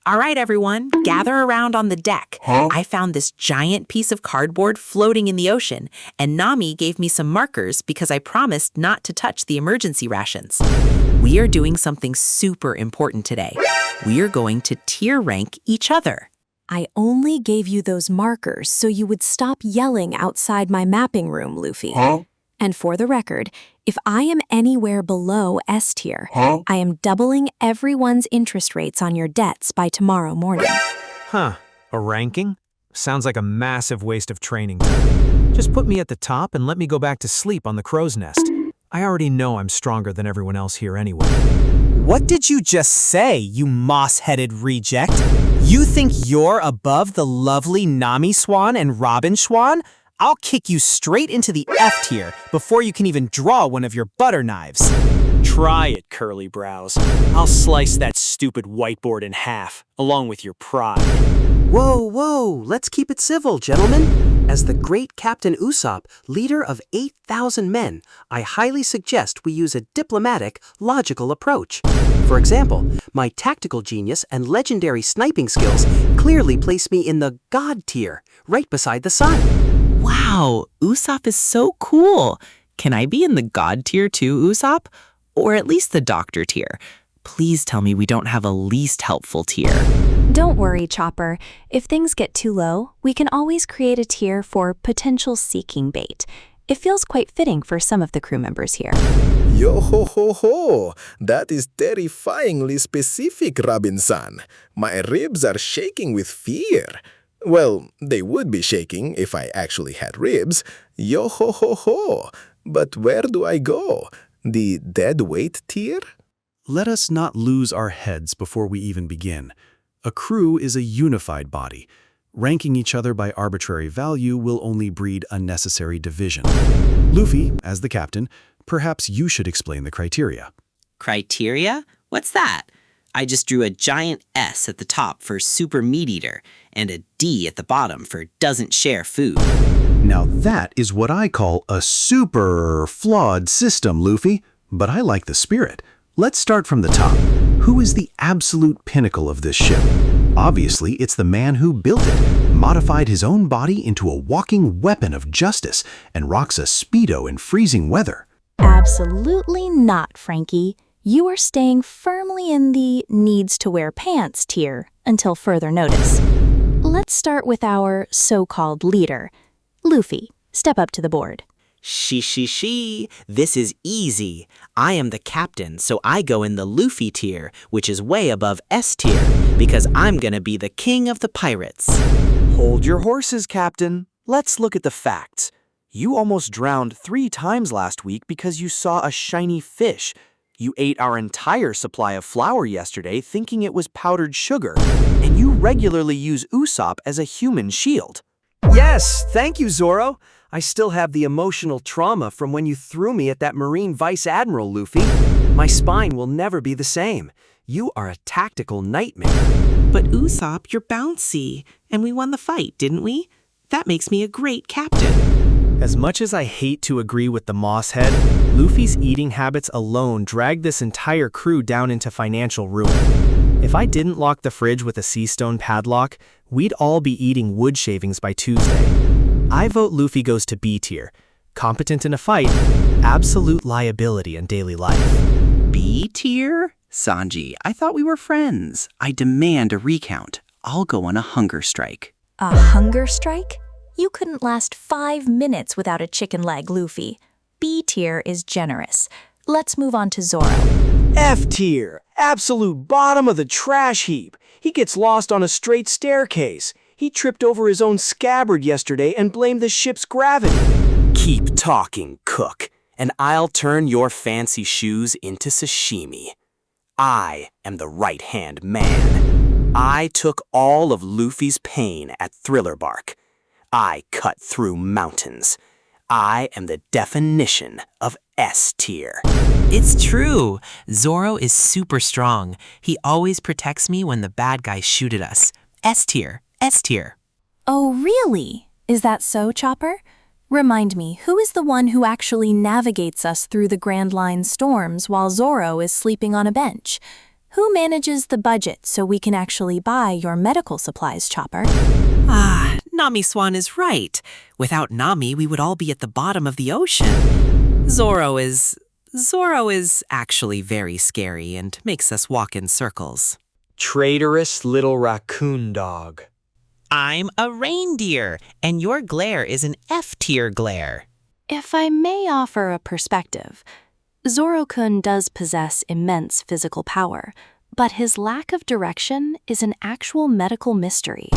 All right, everyone, gather around on the deck. I found this giant piece of cardboard floating in the ocean, and Nami gave me some markers because I promised not to touch the emergency rations. We are doing something super important today. We are going to tier rank each other. I only gave you those markers so you would stop yelling outside my mapping room, Luffy. And for the record, if I am anywhere below S tier, I am doubling everyone's interest rates on your debts by tomorrow morning. A ranking? Sounds like a massive waste of training time. Just put me at the top and let me go back to sleep on the crow's nest. I already know I'm stronger than everyone else here anyway. What did you just say, you moss-headed reject? You think you're above the lovely Nami Swan and Robin Swan? I'll kick you straight into the F tier before you can even draw one of your butter knives. Try it, curly brows. I'll slice that stupid whiteboard in half, along with your pride. Whoa, let's keep it civil, gentlemen. As the great Captain Usopp, leader of 8,000 men, I highly suggest we use a diplomatic, logical approach. For example, my tactical genius and legendary sniping skills clearly place me in the God tier, right beside the sun. Wow, Usopp is so cool. Can I be in the God tier too, Usopp? Or at least the Doctor tier? Please tell me we don't have a least helpful tier. Don't worry, Chopper. If things get too low, we can always create a tier for potential seeking bait. It feels quite fitting for some of the crew members here. Yo ho ho ho! That is terrifyingly specific, Robinson. My ribs are shaking with fear. Well, they would be shaking if I actually had ribs. Yo ho ho ho! But where do I go? The dead weight tier? Let us not lose our heads before we even begin. A crew is a unified body. Ranking each other by arbitrary value will only breed unnecessary division. Luffy, as the captain, perhaps you should explain the criteria. Criteria? What's that? I just drew a giant S at the top for super meat eater and a D at the bottom for doesn't share food. Now that is what I call a super flawed system, Luffy. But I like the spirit. Let's start from the top. Who is the absolute pinnacle of this ship? Obviously, it's the man who built it, modified his own body into a walking weapon of justice, and rocks a Speedo in freezing weather. Absolutely not, Frankie. You are staying firmly in the needs-to-wear-pants tier until further notice. Let's start with our so-called leader. Luffy, step up to the board. She. This is easy. I am the captain, so I go in the Luffy tier, which is way above S tier, because I'm gonna be the king of the pirates. Hold your horses, Captain. Let's look at the facts. You almost drowned 3 times last week because you saw a shiny fish. You ate our entire supply of flour yesterday thinking it was powdered sugar, and you regularly use Usopp as a human shield. Yes, thank you, Zoro. I still have the emotional trauma from when you threw me at that Marine Vice Admiral, Luffy. My spine will never be the same. You are a tactical nightmare. But Usopp, you're bouncy, and we won the fight, didn't we? That makes me a great captain. As much as I hate to agree with the Mosshead, Luffy's eating habits alone dragged this entire crew down into financial ruin. If I didn't lock the fridge with a sea stone padlock, we'd all be eating wood shavings by Tuesday. I vote Luffy goes to B tier. Competent in a fight, absolute liability in daily life. B tier? Sanji, I thought we were friends. I demand a recount. I'll go on a hunger strike. A hunger strike? You couldn't last 5 minutes without a chicken leg, Luffy. B tier is generous. Let's move on to Zoro. F tier, absolute bottom of the trash heap. He gets lost on a straight staircase. He tripped over his own scabbard yesterday and blamed the ship's gravity. Keep talking, cook, and I'll turn your fancy shoes into sashimi. I am the right-hand man. I took all of Luffy's pain at Thriller Bark. I cut through mountains. I am the definition of S tier. It's true. Zoro is super strong. He always protects me when the bad guys shoot at us. S tier. S tier. Oh, really? Is that so, Chopper? Remind me, who is the one who actually navigates us through the Grand Line storms while Zoro is sleeping on a bench? Who manages the budget so we can actually buy your medical supplies, Chopper? Nami Swan is right. Without Nami, we would all be at the bottom of the ocean. Zoro is actually very scary and makes us walk in circles. Traitorous little raccoon dog. I'm a reindeer, and your glare is an F-tier glare. If I may offer a perspective, Zoro-kun does possess immense physical power, but his lack of direction is an actual medical mystery.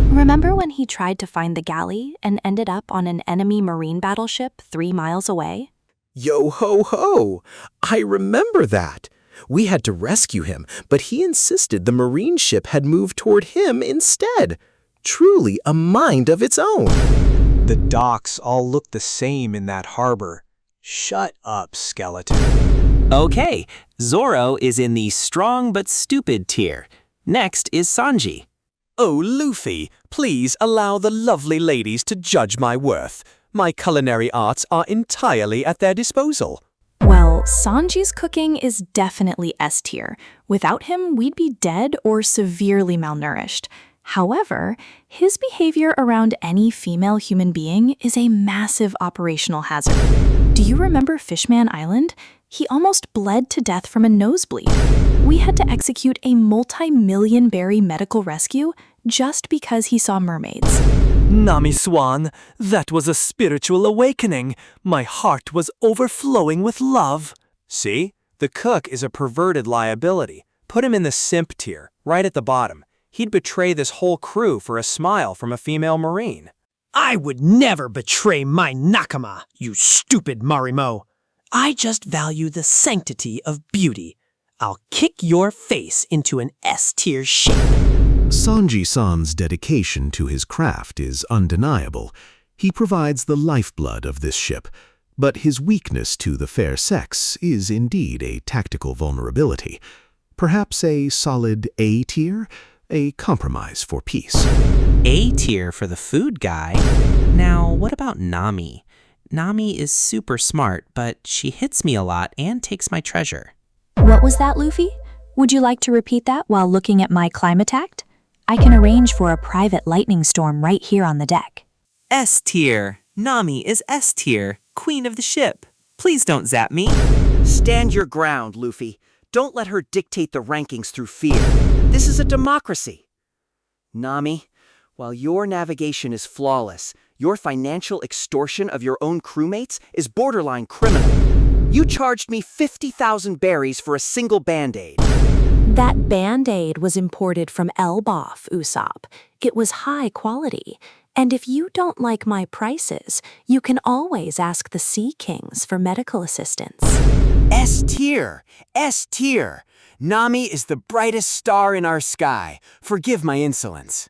Remember when he tried to find the galley and ended up on an enemy marine battleship 3 miles away? Yo ho ho! I remember that. We had to rescue him, but he insisted the marine ship had moved toward him instead. Truly a mind of its own. The docks all look the same in that harbor. Shut up, skeleton. Okay, Zoro is in the strong but stupid tier. Next is Sanji. Oh, Luffy, please allow the lovely ladies to judge my worth. My culinary arts are entirely at their disposal. Well, Sanji's cooking is definitely S tier. Without him, we'd be dead or severely malnourished. However, his behavior around any female human being is a massive operational hazard. Do you remember Fishman Island? He almost bled to death from a nosebleed. We had to execute a multi-million berry medical rescue just because he saw mermaids. Nami Swan, that was a spiritual awakening. My heart was overflowing with love. See? The cook is a perverted liability. Put him in the simp tier, right at the bottom. He'd betray this whole crew for a smile from a female marine. I would never betray my nakama, you stupid Marimo. I just value the sanctity of beauty. I'll kick your face into an S-tier shape. Sanji-san's dedication to his craft is undeniable. He provides the lifeblood of this ship, but his weakness to the fair sex is indeed a tactical vulnerability. Perhaps a solid A tier? A compromise for peace. A tier for the food guy. Now, what about Nami? Nami is super smart, but she hits me a lot and takes my treasure. What was that, Luffy? Would you like to repeat that while looking at my climate act? I can arrange for a private lightning storm right here on the deck. S tier. Nami is S tier, queen of the ship. Please don't zap me. Stand your ground, Luffy. Don't let her dictate the rankings through fear. This is a democracy. Nami, while your navigation is flawless, your financial extortion of your own crewmates is borderline criminal. You charged me 50,000 berries for a single Band-Aid. That Band-Aid was imported from Elbaf, Usopp. It was high quality. And if you don't like my prices, you can always ask the Sea Kings for medical assistance. S tier. S tier. Nami is the brightest star in our sky. Forgive my insolence.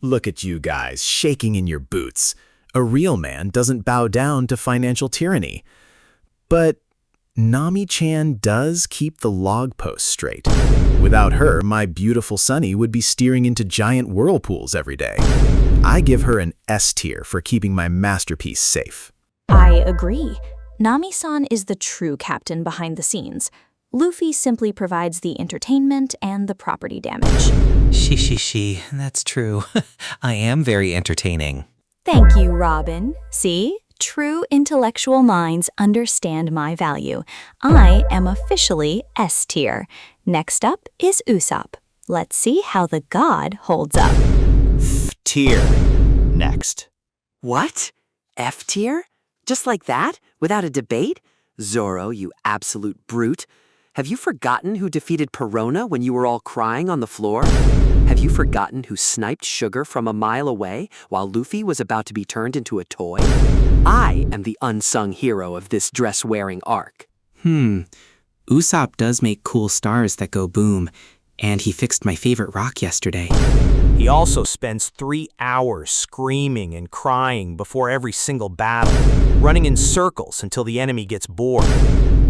Look at you guys, shaking in your boots. A real man doesn't bow down to financial tyranny. But Nami-chan does keep the log post straight. Without her, my beautiful Sunny would be steering into giant whirlpools every day. I give her an S tier for keeping my masterpiece safe. I agree. Nami-san is the true captain behind the scenes. Luffy simply provides the entertainment and the property damage. She, that's true. I am very entertaining. Thank you, Robin. See? True intellectual minds understand my value. I am officially S tier. Next up is Usopp. Let's see how the god holds up. F tier. Next. What? F tier? Just like that? Without a debate? Zoro, you absolute brute. Have you forgotten who defeated Perona when you were all crying on the floor? Have you forgotten who sniped sugar from a mile away while Luffy was about to be turned into a toy? I am the unsung hero of this dress-wearing arc. Usopp does make cool stars that go boom, and he fixed my favorite rock yesterday. He also spends 3 hours screaming and crying before every single battle, running in circles until the enemy gets bored.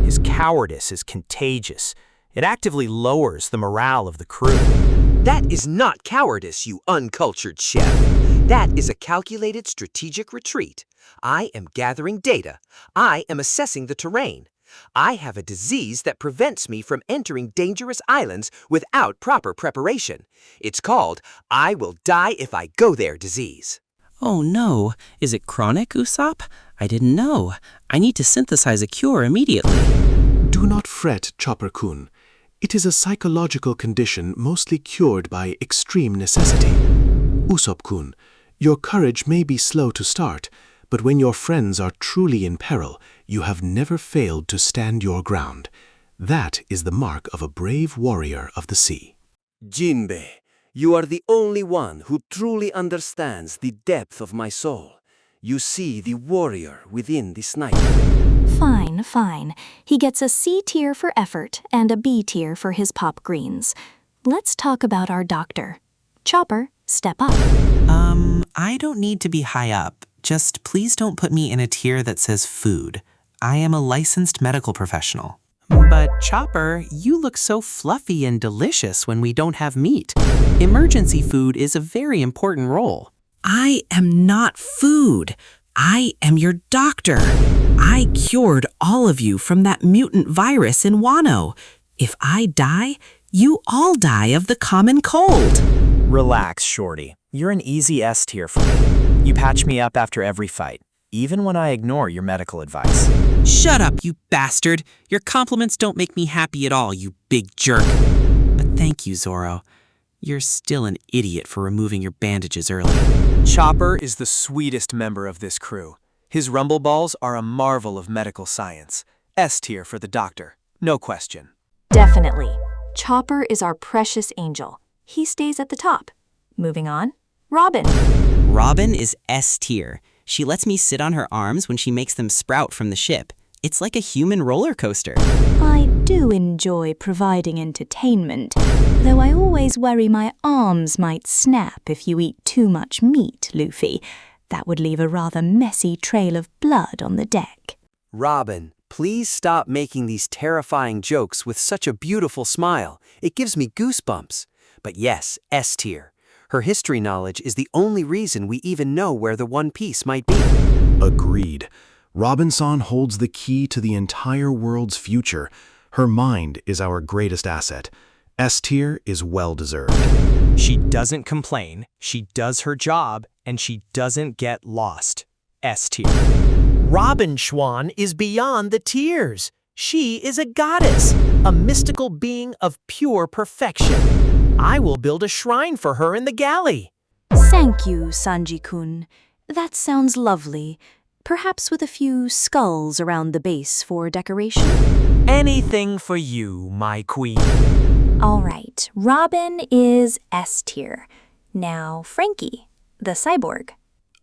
His cowardice is contagious. It actively lowers the morale of the crew. That is not cowardice, you uncultured chef. That is a calculated strategic retreat. I am gathering data. I am assessing the terrain. I have a disease that prevents me from entering dangerous islands without proper preparation. It's called I will die if I go there disease. Oh no, is it chronic, Usopp? I didn't know. I need to synthesize a cure immediately. Do not fret, Chopper-kun. It is a psychological condition mostly cured by extreme necessity. Usopp-kun, your courage may be slow to start, but when your friends are truly in peril, you have never failed to stand your ground. That is the mark of a brave warrior of the sea. Jinbe, you are the only one who truly understands the depth of my soul. You see the warrior within the sniper. Fine, fine. He gets a C tier for effort and a B tier for his pop greens. Let's talk about our doctor. Chopper, step up. I don't need to be high up. Just please don't put me in a tier that says food. I am a licensed medical professional. But Chopper, you look so fluffy and delicious when we don't have meat. Emergency food is a very important role. I am not food. I am your doctor. I cured all of you from that mutant virus in Wano. If I die, you all die of the common cold. Relax, Shorty. You're an easy S tier for me. You patch me up after every fight, even when I ignore your medical advice. Shut up, you bastard. Your compliments don't make me happy at all, you big jerk. But thank you, Zoro. You're still an idiot for removing your bandages early. Chopper is the sweetest member of this crew. His rumble balls are a marvel of medical science. S tier for the doctor, no question. Definitely. Chopper is our precious angel. He stays at the top. Moving on. Robin. Robin is S tier. She lets me sit on her arms when she makes them sprout from the ship. It's like a human roller coaster. I do enjoy providing entertainment, though I always worry my arms might snap if you eat too much meat, Luffy. That would leave a rather messy trail of blood on the deck. Robin, please stop making these terrifying jokes with such a beautiful smile. It gives me goosebumps. But yes, S tier. Her history knowledge is the only reason we even know where the One Piece might be. Agreed. Robinson holds the key to the entire world's future. Her mind is our greatest asset. S tier is well-deserved. She doesn't complain, she does her job, and she doesn't get lost. S tier. Robin Schwan is beyond the tiers. She is a goddess, a mystical being of pure perfection. I will build a shrine for her in the galley. Thank you, Sanji-kun. That sounds lovely. Perhaps with a few skulls around the base for decoration? Anything for you, my queen. All right, Robin is S tier. Now, Frankie, the cyborg.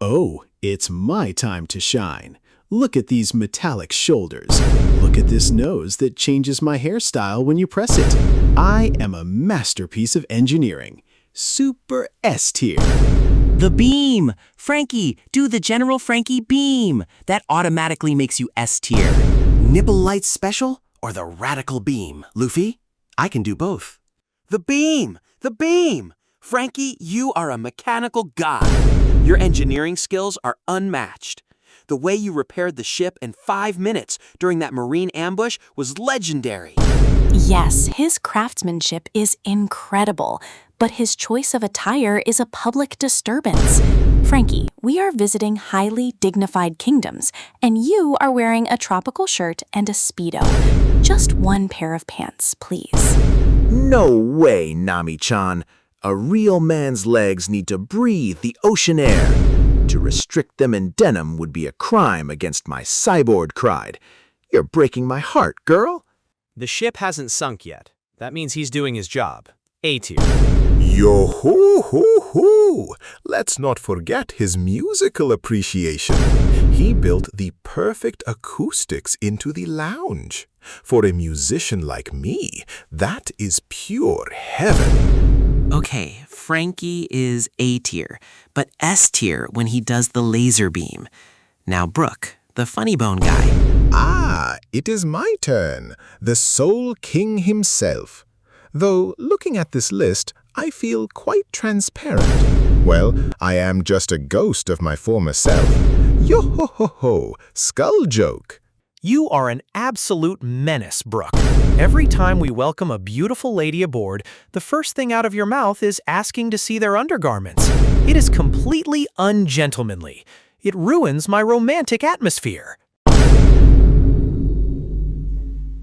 Oh, it's my time to shine. Look at these metallic shoulders. Look at this nose that changes my hairstyle when you press it. I am a masterpiece of engineering. Super S tier. The beam! Frankie, do the General Frankie beam! That automatically makes you S tier. Nipple light special or the radical beam, Luffy? I can do both. The beam! The beam! Frankie, you are a mechanical god. Your engineering skills are unmatched. The way you repaired the ship in 5 minutes during that marine ambush was legendary. Yes, his craftsmanship is incredible, but his choice of attire is a public disturbance. Frankie, we are visiting highly dignified kingdoms, and you are wearing a tropical shirt and a Speedo. Just one pair of pants, please. No way, Nami-chan. A real man's legs need to breathe the ocean air. To restrict them in denim would be a crime against my cyborg pride. You're breaking my heart, girl. The ship hasn't sunk yet. That means he's doing his job. A tier. Yo-ho-ho-ho! Let's not forget his musical appreciation. He built the perfect acoustics into the lounge. For a musician like me, that is pure heaven. Okay, Frankie is A tier, but S tier when he does the laser beam. Now Brook, the funny bone guy. Ah, it is my turn, the Soul King himself. Though, looking at this list, I feel quite transparent. Well, I am just a ghost of my former self. Yo-ho-ho-ho, skull joke. You are an absolute menace, Brook. Every time we welcome a beautiful lady aboard, the first thing out of your mouth is asking to see their undergarments. It is completely ungentlemanly. It ruins my romantic atmosphere.